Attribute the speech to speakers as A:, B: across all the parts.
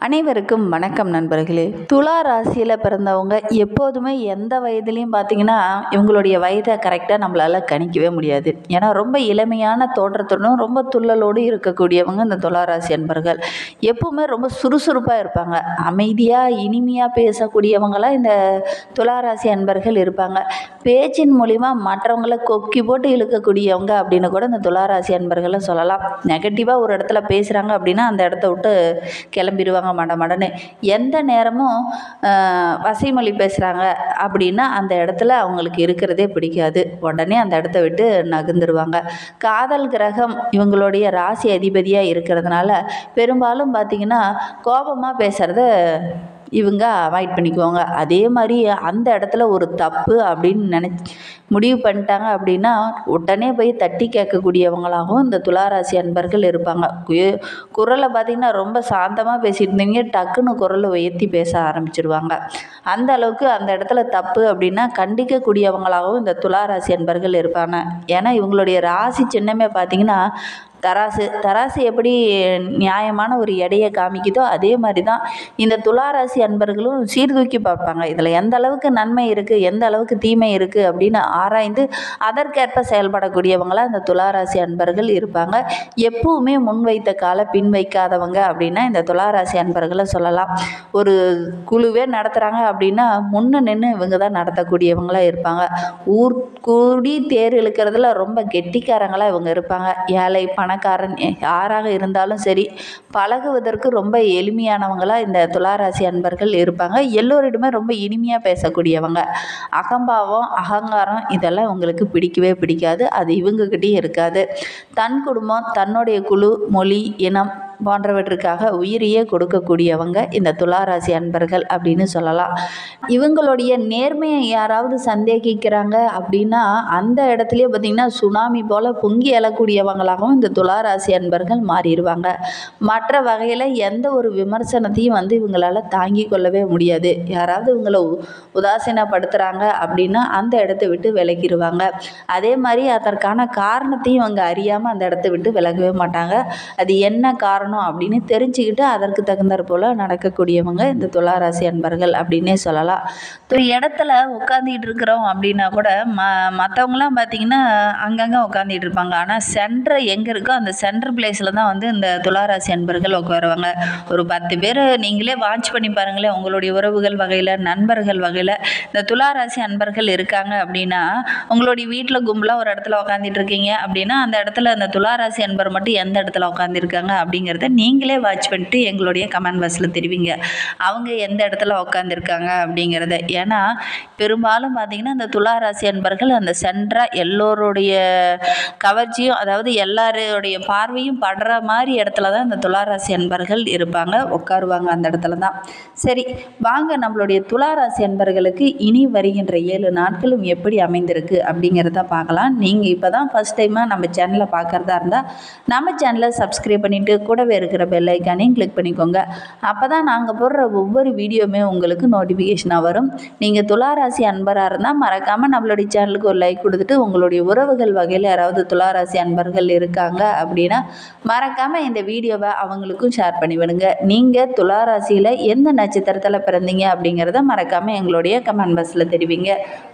A: அனைவருக்கும் வணக்கம் நண்பர்களே. துலா ராசியில் பிறந்தவங்க எப்போதுமே எந்த வயதுலேயும் பார்த்திங்கன்னா இவங்களுடைய வயதை கரெக்டாக நம்மளால் கணிக்கவே முடியாது. ஏன்னா ரொம்ப இளமையான தோற்றத்துடனும் ரொம்ப துள்ளலோடு இருக்கக்கூடியவங்க இந்த துலா ராசி அன்பர்கள். எப்பவுமே ரொம்ப சுறுசுறுப்பாக இருப்பாங்க. அமைதியாக இனிமையாக பேசக்கூடியவங்களாம் இந்த துலா ராசி அன்பர்கள் இருப்பாங்க. பேச்சின் மூலிமா மற்றவங்களை கொக்கி போட்டு இழுக்கக்கூடியவங்க அப்படின்னு கூட இந்த துலா ராசி அன்பர்களை சொல்லலாம். நெகட்டிவாக ஒரு இடத்துல பேசுகிறாங்க அப்படின்னா அந்த இடத்த விட்டு கிளம்பிடுவாங்க மடமடன்னு. எந்த நேரமும் வசைமொழி பேசுகிறாங்க அப்படின்னா அந்த இடத்துல அவங்களுக்கு இருக்கிறதே பிடிக்காது. உடனே அந்த இடத்த விட்டு நகர்ந்துருவாங்க. காதல் கிரகம் இவங்களுடைய ராசி அதிபதியாக இருக்கிறதுனால பெரும்பாலும் பார்த்திங்கன்னா கோபமாக பேசுகிறத இவங்க அவாய்ட் பண்ணிக்குவாங்க. அதே மாதிரி அந்த இடத்துல ஒரு தப்பு அப்படின்னு முடிவு பண்ணிட்டாங்க அப்படின்னா உடனே போய் தட்டி கேட்கக்கூடியவங்களாகவும் இந்த துளாராசி அன்பர்கள் இருப்பாங்க. குரலை பார்த்திங்கன்னா ரொம்ப சாந்தமாக பேசிட்டு இருந்தீங்க, டக்குன்னு குரலை உயர்த்தி பேச ஆரம்பிச்சிருவாங்க. அந்த அளவுக்கு அந்த இடத்துல தப்பு அப்படின்னா கண்டிக்கக்கூடியவங்களாகவும் இந்த துளாராசி அன்பர்கள் இருப்பாங்க. ஏன்னா இவங்களுடைய ராசி சின்னமே பார்த்திங்கன்னா தராசு எப்படி நியாயமான ஒரு எடையை காமிக்குதோ அதே மாதிரி தான் இந்த துளாராசி அன்பர்களும் சீர்தூக்கி பார்ப்பாங்க. இதில் எந்த அளவுக்கு நன்மை இருக்குது, எந்த அளவுக்கு தீமை இருக்குது அப்படின்னு ஆராய்ந்து அதற்கேற்ப செயல்படக்கூடியவங்களாக இந்த துளாராசி அன்பர்கள் இருப்பாங்க. எப்பவுமே முன்வைத்த காலை பின் வைக்காதவங்க அப்படின்னா இந்த துளாராசி அன்பர்களை சொல்லலாம். ஒரு குழுவே நடத்துகிறாங்க அப்படின்னா முன்ன நின்று இவங்க தான் நடத்தக்கூடியவங்களாக இருப்பாங்க. ஊர் கூடி தேர் இழுக்கிறதுல ரொம்ப கெட்டிக்காரங்களாக இவங்க இருப்பாங்க. ஏழை பணக்காரன் யாராக இருந்தாலும் சரி பழகுவதற்கு ரொம்ப எளிமையானவங்களாக இந்த துளாராசி அன்பர்கள் இருப்பாங்க. எல்லோரிடமே ரொம்ப இனிமையாக பேசக்கூடியவங்க. அகம்பாவம் அகங்காரம் இதெல்லாம் உங்களுக்கு பிடிக்கவே பிடிக்காது. அது இவங்ககிட்டயும் இருக்காது. தன் குடும்பம், தன்னுடைய குழு, மொழி, இனம் போன்றவற்றுக்காக உயிரையே கொடுக்கக்கூடியவங்க இந்த துளாராசி அன்பர்கள் அப்படின்னு சொல்லலாம். இவங்களுடைய நேர்மையை யாராவது சந்தேகிக்கிறாங்க அப்படின்னா அந்த இடத்துலயே பார்த்திங்கன்னா சுனாமி போல் பொங்கி எழக்கூடியவங்களாகவும் இந்த துளாராசி அன்பர்கள் மாறிடுவாங்க. மற்ற வகையில் எந்த ஒரு விமர்சனத்தையும் இவங்களால் தாங்கி கொள்ளவே முடியாது. யாராவது இவங்களை உதாசீனப்படுத்துகிறாங்க அப்படின்னா அந்த இடத்த விட்டு விலகிடுவாங்க. அதே மாதிரி அதற்கான காரணத்தையும் இவங்க அறியாமல் அந்த இடத்த விட்டு விலகவே மாட்டாங்க. அது என்ன காரணம் அப்படின்னு தெரிஞ்சுக்கிட்டு அதற்கு தகுந்தாற் போல நடக்கக்கூடியவங்க இந்த துளாராசி அன்பர்கள் அப்படின்னே சொல்லலாம். ஒரு இடத்துல உட்காந்துட்டு இருக்கிறோம் அப்படின்னா கூட மற்றவங்களாம் பார்த்திங்கன்னா அங்கங்கே உட்காந்துட்டு இருப்பாங்க. ஆனால் சென்டர் எங்கே இருக்கோ அந்த சென்டர் பிளேஸில் தான் இந்த துளாராசி அன்பர்கள் உட்காருவாங்க. ஒரு 10 பேர் நீங்களே வாட்ச் பண்ணி பாருங்களேன். உங்களுடைய உறவுகள் வகையில், நண்பர்கள் வகையில் இந்த துளாராசி அன்பர்கள் இருக்காங்க அப்படின்னா உங்களுடைய வீட்டில் கும்பலாக ஒரு இடத்துல உட்காந்துட்டு இருக்கீங்க அப்படின்னா அந்த இடத்துல அந்த துளாராசி அன்பர் மட்டும் எந்த இடத்துல உட்காந்துருக்காங்க அப்படிங்கிறத நீங்களே வாட்ச் பண்ணிட்டு எங்களுடைய கமெண்ட் பாக்ஸில் தெரிவிங்க. அவங்க எந்த இடத்துல உட்காந்துருக்காங்க அப்படிங்கிறத. ஏன்னா பெரும்பாலும் பார்த்திங்கன்னா இந்த துளாராசி அன்பர்கள் அந்த சென்டராக எல்லோருடைய கவர்ச்சியும், அதாவது எல்லாருடைய பார்வையும் படுற மாதிரி இடத்துல தான் இந்த துளாராசி அன்பர்கள் இருப்பாங்க, உட்காருவாங்க அந்த இடத்துல தான். சரி, வாங்க நம்மளுடைய துளாராசி அன்பர்களுக்கு இனி வருகின்ற 7 நாட்களும் எப்படி அமைந்திருக்கு அப்படிங்கிறத பார்க்கலாம். நீங்கள் இப்போ தான் ஃபஸ்ட் டைமாக நம்ம சேனலை பார்க்குறதா இருந்தால் நம்ம சேனலை சப்ஸ்கிரைப் பண்ணிவிட்டு கூடவே இருக்கிற பெல் ஐக்கானையும் கிளிக் பண்ணிக்கோங்க. அப்போ தான் நாங்கள் போடுற ஒவ்வொரு வீடியோவுமே உங்களுக்கு நோட்டிஃபிகேஷனாக வரும். நீங்கள் துளாராசி அன்பராக இருந்தால் மறக்காமல் நம்மளுடைய சேனலுக்கு ஒரு லைக் கொடுத்துட்டு உங்களுடைய உறவுகள் வகையில் யாராவது துளாராசி அன்பர்கள் இருக்காங்க அப்படின்னா மறக்காமல் இந்த வீடியோவை அவங்களுக்கும் ஷேர் பண்ணிவிடுங்க. நீங்கள் துளாராசியில் எந்த நட்சத்திரத்தில் பிறந்தீங்க அப்படிங்கிறத மறக்காமல் எங்களுடைய கமெண்ட் பாக்ஸில் தெரிவிங்க.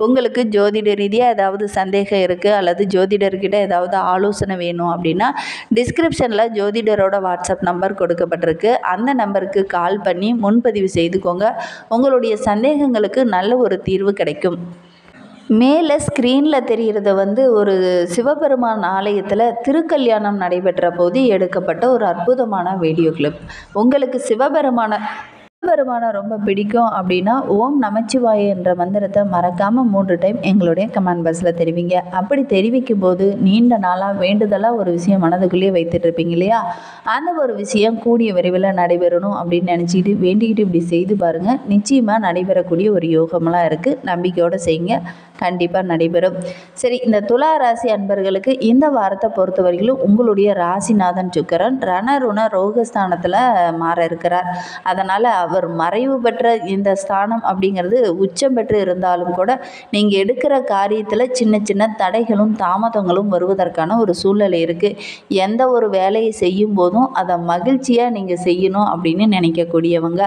A: உங்களுக்கு ஜோதிட ரீதியாக ஏதாவது சந்தேகம் இருக்குது அல்லது ஜோதிடர்கிட்ட ஏதாவது ஆலோசனை வேணும் அப்படின்னா டிஸ்கிரிப்ஷனில் ஜோதிடரோட வாட்ஸ்அப் நம்பர் கொடுக்கப்பட்டிருக்கு. அந்த நம்பருக்கு கால் பண்ணி முன்பதிவு செய்துக்கோங்க. உங்களுடைய சந்தேகங்களுக்கு நல்ல ஒரு தீர்வு கிடைக்கும். மேலே ஸ்க்ரீனில் தெரிகிறது ஒரு சிவபெருமான் ஆலயத்தில் திருக்கல்யாணம் நடைபெற்ற போது எடுக்கப்பட்ட ஒரு அற்புதமான வீடியோ கிளிப். உங்களுக்கு சிவபெருமான ரொம்ப பிடிக்கும் அப்படின்னா ஓம் நமச்சிவாய என்ற மந்திரத்தை மறக்காமல் 3 டைம் எங்களுடைய கமெண்ட் பாக்ஸில் தெரிவிங்க. அப்படி தெரிவிக்கும் போது நீண்ட நாளாக வேண்டுதலாக ஒரு விஷயம் மனதுக்குள்ளேயே வைத்துட்டு இருப்பீங்க இல்லையா, அந்த ஒரு விஷயம் கூடிய விரைவில் நடைபெறணும் அப்படின்னு நினச்சிக்கிட்டு வேண்டிக்கிட்டு இப்படி செய்து பாருங்கள். நிச்சயமாக நடைபெறக்கூடிய ஒரு யோகமெல்லாம் இருக்குது. நம்பிக்கையோடு செய்யுங்க, கண்டிப்பாக நடைபெறும். சரி, இந்த துலா ராசி அன்பர்களுக்கு இந்த வாரத்தை பொறுத்த வரைக்கும் உங்களுடைய ராசிநாதன் சுக்கிரன் ரணருண ரோகஸ்தானத்தில் மாற இருக்கிறார். அதனால் அவர் அவர் மறைவு பெற்ற இந்த ஸ்தானம் அப்படிங்கிறது உச்சம் பெற்று இருந்தாலும் கூட நீங்கள் எடுக்கிற காரியத்தில் சின்ன சின்ன தடைகளும் தாமதங்களும் வருவதற்கான ஒரு சூழ்நிலை இருக்குது. எந்த ஒரு வேலையை செய்யும் போதும் அதை மகிழ்ச்சியாக நீங்கள் செய்யணும் அப்படின்னு நினைக்கக்கூடியவங்க.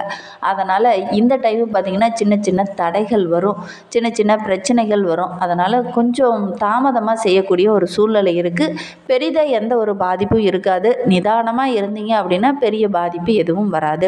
A: அதனால் இந்த டைம் பார்த்திங்கன்னா சின்ன சின்ன தடைகள் வரும், சின்ன சின்ன பிரச்சனைகள் வரும். அதனால் கொஞ்சம் தாமதமாக செய்யக்கூடிய ஒரு சூழ்நிலை இருக்குது. பெரிதாக எந்த ஒரு பாதிப்பும் இருக்காது. நிதானமாக இருந்தீங்க அப்படின்னா பெரிய பாதிப்பு எதுவும் வராது.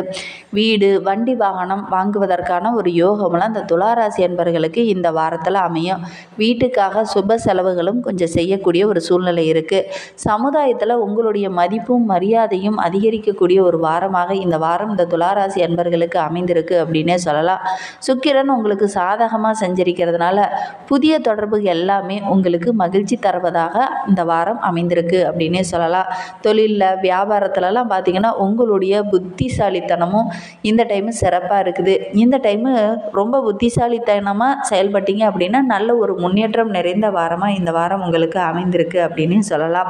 A: வீடு வண்டி வாகனம் வாங்குவதற்கான ஒரு யோகமெல்லாம் இந்த துளாராசி என்பர்களுக்கு இந்த வாரத்தில் அமையும். வீட்டுக்காக சுப செலவுகளும் கொஞ்சம் செய்யக்கூடிய ஒரு சூழ்நிலை இருக்குது. சமுதாயத்தில் உங்களுடைய மதிப்பும் மரியாதையும் அதிகரிக்கக்கூடிய ஒரு வாரமாக இந்த வாரம் இந்த துளாராசி என்பர்களுக்கு அமைந்திருக்கு அப்படின்னே சொல்லலாம். சுக்கிரன் உங்களுக்கு சாதகமாக செஞ்சிருக்கிறதுனால புதிய தொடர்புகள் எல்லாமே உங்களுக்கு மகிழ்ச்சி தருவதாக இந்த வாரம் அமைந்திருக்கு அப்படின்னே சொல்லலாம். தொழிலில் வியாபாரத்துலலாம் பார்த்திங்கன்னா உங்களுடைய புத்திசாலித்தனமும் இந்த டைமு சிறப்பாக இருக்குது. இந்த டைமு ரொம்ப புத்திசாலித்தனமாக செயல்பட்டீங்க அப்படின்னா நல்ல ஒரு முன்னேற்றம் நிறைந்த வாரமாக இந்த வாரம் உங்களுக்கு அமைந்திருக்கு அப்படின்னு சொல்லலாம்.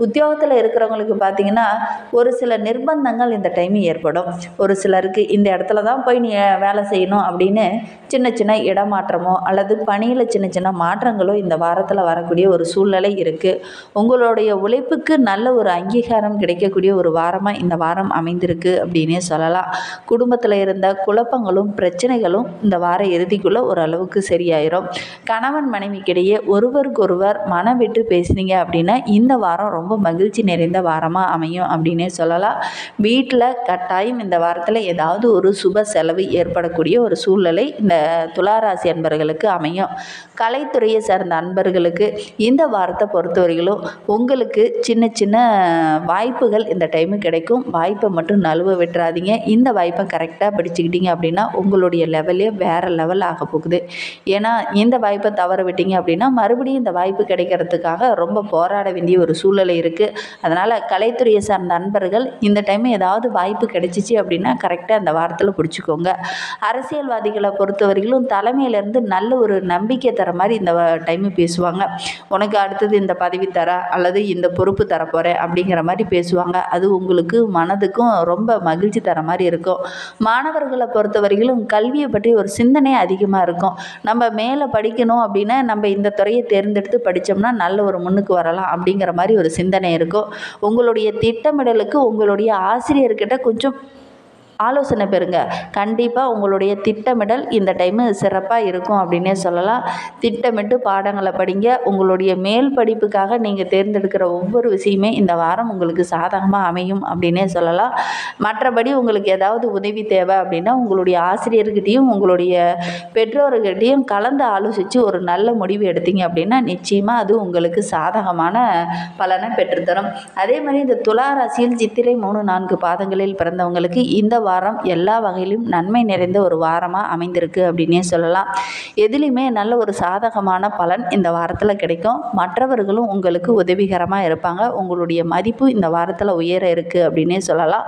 A: உத்தியோகத்தில் இருக்கிறவங்களுக்கு பார்த்திங்கன்னா ஒரு சில நிர்பந்தங்கள் இந்த டைம் ஏற்படும். ஒரு சிலருக்கு இந்த இடத்துல தான் போய் நீ வேலை செய்யணும் அப்படின்னு சின்ன சின்ன இடமாற்றமோ அல்லது பணியில் சின்ன சின்ன மாற்றங்களோ இந்த வாரத்தில் வரக்கூடிய ஒரு சூழ்நிலை இருக்குது. உங்களுடைய உழைப்புக்கு நல்ல ஒரு அங்கீகாரம் கிடைக்கக்கூடிய ஒரு வாரமாக இந்த வாரம் அமைந்திருக்கு அப்படின்னே சொல்லலாம். குடும்பத்தில் இருந்த குழப்பங்களும் பிரச்சனைகளும் இந்த வார இறுதிக்குள்ளே ஓரளவுக்கு சரியாயிரும். கணவன் மனைவிக்கிடையே ஒருவருக்கொருவர் மனம் விட்டு பேசுனீங்க அப்படின்னா இந்த வாரம் ரொம்ப மகிழ்ச்சி நிறைந்த வாரமாக அமையும் அப்படின்னே சொல்லலாம். வீட்டில் கட்டாயம் இந்த வாரத்தில் ஏதாவது ஒரு சுப செலவு ஏற்படக்கூடிய ஒரு சூழ்நிலை இந்த துளாராசி அன்பர்களுக்கு அமையும். கலைத்துறையை சார்ந்த அன்பர்களுக்கு இந்த வாரத்தை பொறுத்தவரையிலும் உங்களுக்கு சின்ன சின்ன வாய்ப்புகள் இந்த டைமு கிடைக்கும். வாய்ப்பை மட்டும் நழுவ விட்டுறாதீங்க. இந்த வாய்ப்பை கரெக்டாக பிடிச்சிக்கிட்டீங்க அப்படின்னா உங்களுடைய லெவலே வேறு லெவல் ஆக போகுது. ஏன்னா இந்த வாய்ப்பை தவற விட்டீங்க அப்படின்னா மறுபடியும் இந்த வாய்ப்பு கிடைக்கிறதுக்காக ரொம்ப போராட வேண்டிய ஒரு சூழ்நிலை இருக்குது. அதனால் கலைத்துறையை சார்ந்த அன்பர்கள் இந்த டைம் ஏதாவது வாய்ப்பு கிடைச்சிச்சு அப்படின்னா கரெக்டாக அந்த வாரத்தில் பிடிச்சிக்கோங்க. அரசியல்வாதிகளை பொறுத்தவரையிலும் தலைமையிலேருந்து நல்ல ஒரு நம்பிக்கை தர மாதிரி இந்த டைமு பேசுவாங்க. உனக்கு அடுத்தது இந்த பதவி தர அல்லது இந்த பொறுப்பு தரப்போகிறேன் அப்படிங்கிற மாதிரி பேசுவாங்க. அது உங்களுக்கு மனதுக்கும் ரொம்ப மகிழ்ச்சி தர மாதிரி இருக்கும். மாணவர்களை பொறுத்தவரையிலும் கல்வியை பற்றி ஒரு சிந்தனை அதிகமாக இருக்கும். நம்ம மேலே படிக்கணும் அப்படின்னா நம்ம இந்த துறையை தேர்ந்தெடுத்து படித்தோம்னா நல்ல ஒரு முன்னுக்கு வரலாம் அப்படிங்கிற மாதிரி ஒரு சிந்தனை இருக்கும். உங்களுடைய திட்டமிடலுக்கு உங்களுடைய ஆசிரியர்கிட்ட கொஞ்சம் ஆலோசனை பெறுங்க. கண்டிப்பாக உங்களுடைய திட்டமிடல் இந்த டைமு சிறப்பாக இருக்கும் அப்படின்னே சொல்லலாம். திட்டமிட்டு பாடங்களை படிங்க. உங்களுடைய மேல் படிப்புக்காக நீங்கள் தேர்ந்தெடுக்கிற ஒவ்வொரு விஷயமே இந்த வாரம் உங்களுக்கு சாதகமாக அமையும் அப்படின்னே சொல்லலாம். மற்றபடி உங்களுக்கு ஏதாவது உதவி தேவை அப்படின்னா உங்களுடைய ஆசிரியர்கிட்டையும் உங்களுடைய பெற்றோர்கிட்டையும் கலந்து ஆலோசித்து ஒரு நல்ல முடிவு எடுத்தீங்க அப்படின்னா நிச்சயமாக அது உங்களுக்கு சாதகமான பலனை பெற்றுத்தரும். அதே மாதிரி இந்த துளாராசியில் சித்திரை 3-4 பாதங்களில் பிறந்தவங்களுக்கு இந்த வாரம் எல்லா வகையிலும் நன்மை நிறைந்த ஒரு வாரமாக அமைந்திருக்கு அப்படின்னே சொல்லலாம். எதுலேயுமே நல்ல ஒரு சாதகமான பலன் இந்த வாரத்தில் கிடைக்கும். மற்றவர்களும் உங்களுக்கு உதவிகரமாக இருப்பாங்க. உங்களுடைய மதிப்பு இந்த வாரத்தில் உயர இருக்குது அப்படின்னே சொல்லலாம்.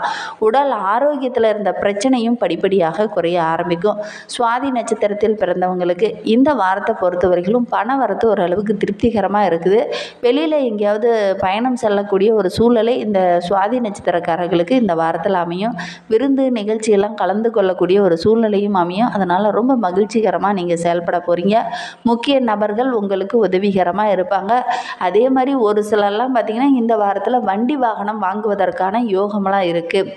A: உடல் ஆரோக்கியத்தில் இருந்த பிரச்சனையும் படிப்படியாக குறைய ஆரம்பிக்கும். சுவாதி நட்சத்திரத்தில் பிறந்தவங்களுக்கு இந்த வாரத்தை பொறுத்தவரையிலும் பண வரத்து ஓரளவுக்கு திருப்திகரமாக இருக்குது. வெளியில் எங்கேயாவது பயணம் செல்லக்கூடிய ஒரு சூழ்நிலை இந்த சுவாதி நட்சத்திரக்காரர்களுக்கு இந்த வாரத்தில் அமையும். விருந்து நிகழ்ச்சியெல்லாம் கலந்து கொள்ளக்கூடிய ஒரு சூழ்நிலையும் அமையும். அதனால் ரொம்ப மகிழ்ச்சிகரமாக நீங்கள் செயல்பட போகிறீங்க. முக்கிய நபர்கள் உங்களுக்கு உதவிகரமாக இருப்பாங்க. அதே மாதிரி ஒரு சிலர்லாம் பார்த்திங்கன்னா இந்த வாரத்தில் வண்டி வாகனம் வாங்குவதற்கான யோகமெல்லாம் இருக்குது.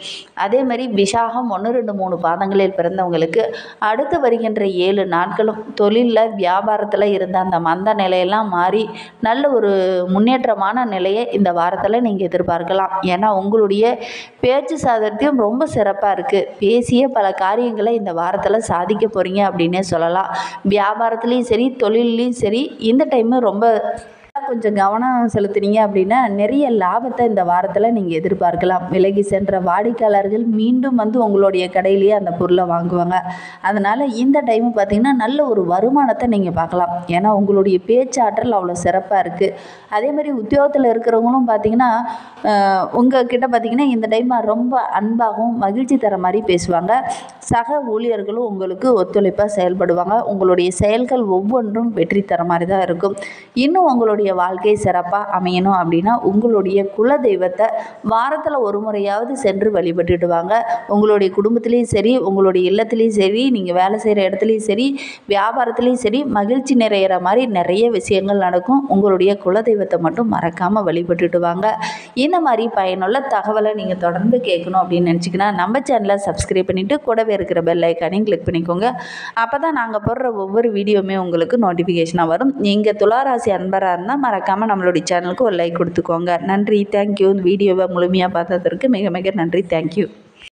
A: அதே மாதிரி விசாகம் 1-2-3 பாதங்களில் பிறந்தவங்களுக்கு அடுத்து வருகின்ற 7 நாட்களும் தொழிலில் வியாபாரத்தில் இருந்த அந்த மந்த நிலையெல்லாம் மாறி நல்ல ஒரு முன்னேற்றமான நிலையை இந்த வாரத்தில் நீங்கள் எதிர்பார்க்கலாம். ஏன்னா உங்களுடைய பேச்சு சாதத்தியம் ரொம்ப சிறப்பாக இருக்குது. பேசிய பல காரியங்களை இந்த வாரத்தில் சாதிக்க போகிறீங்க அப்படின்னே சொல்லலாம். வியாபாரத்துலேயும் சரி தொழிலையும் சரி இந்த டைமு ரொம்ப கொஞ்சம் கவனம் செலுத்துனீங்க அப்படின்னா நிறைய லாபத்தை இந்த வாரத்தில் நீங்கள் எதிர்பார்க்கலாம். விலகி சென்ற வாடிக்கையாளர்கள் மீண்டும் வந்து உங்களுடைய கடையிலேயே அந்த பொருளை வாங்குவாங்க. அதனால் இந்த டைமு பார்த்திங்கன்னா நல்ல ஒரு வருமானத்தை நீங்கள் பார்க்கலாம். ஏன்னா உங்களுடைய பேச்சாற்றல் அவ்வளோ சிறப்பாக இருக்குது. அதே மாதிரி உத்தியோகத்தில் இருக்கிறவங்களும் பார்த்திங்கன்னா உங்கள்கிட்ட பார்த்திங்கன்னா இந்த டைம் ரொம்ப அன்பாகவும் மகிழ்ச்சி தர மாதிரி பேசுவாங்க. சக ஊழியர்களும் உங்களுக்கு ஒத்துழைப்பாக செயல்படுவாங்க. உங்களுடைய செயல்கள் ஒவ்வொன்றும் வெற்றி தர மாதிரி தான் இருக்கும். இன்னும் உங்களுடைய உங்களுடைய வாழ்க்கை சிறப்பாக அமையணும் அப்படின்னா உங்களுடைய குல தெய்வத்தை வாரத்தில் ஒரு முறையாவது சென்று வழிபட்டுட்டு வாங்க. உங்களுடைய குடும்பத்துலேயும் சரி, உங்களுடைய இல்லத்துலேயும் சரி, நீங்கள் வேலை செய்கிற இடத்துலையும் சரி, வியாபாரத்துலேயும் சரி மகிழ்ச்சி நிறையிற மாதிரி நிறைய விஷயங்கள் நடக்கும். உங்களுடைய குலதெய்வத்தை மட்டும் மறக்காமல் வழிபட்டுட்டு வாங்க. இந்த மாதிரி பயனுள்ள தகவலை நீங்கள் தொடர்ந்து கேட்கணும் அப்படின்னு நினச்சிங்கன்னா நம்ம சேனலை சப்ஸ்கிரைப் பண்ணிவிட்டு கூடவே இருக்கிற பெல் ஐக்கானையும் கிளிக் பண்ணிக்கோங்க. அப்போ தான் நாங்கள் போடுற ஒவ்வொரு வீடியோவுமே உங்களுக்கு நோட்டிஃபிகேஷனாக வரும். நீங்கள் துளாராசி அன்பராக இருந்தால் மறக்காமல் நம்மளுடைய சேனலுக்கு ஒரு லைக் கொடுத்துக்கோங்க. நன்றி, தேங்க்யூ. இந்த வீடியோவை முழுமையாக பார்த்ததற்கு மிக மிக நன்றி, தேங்க்யூ.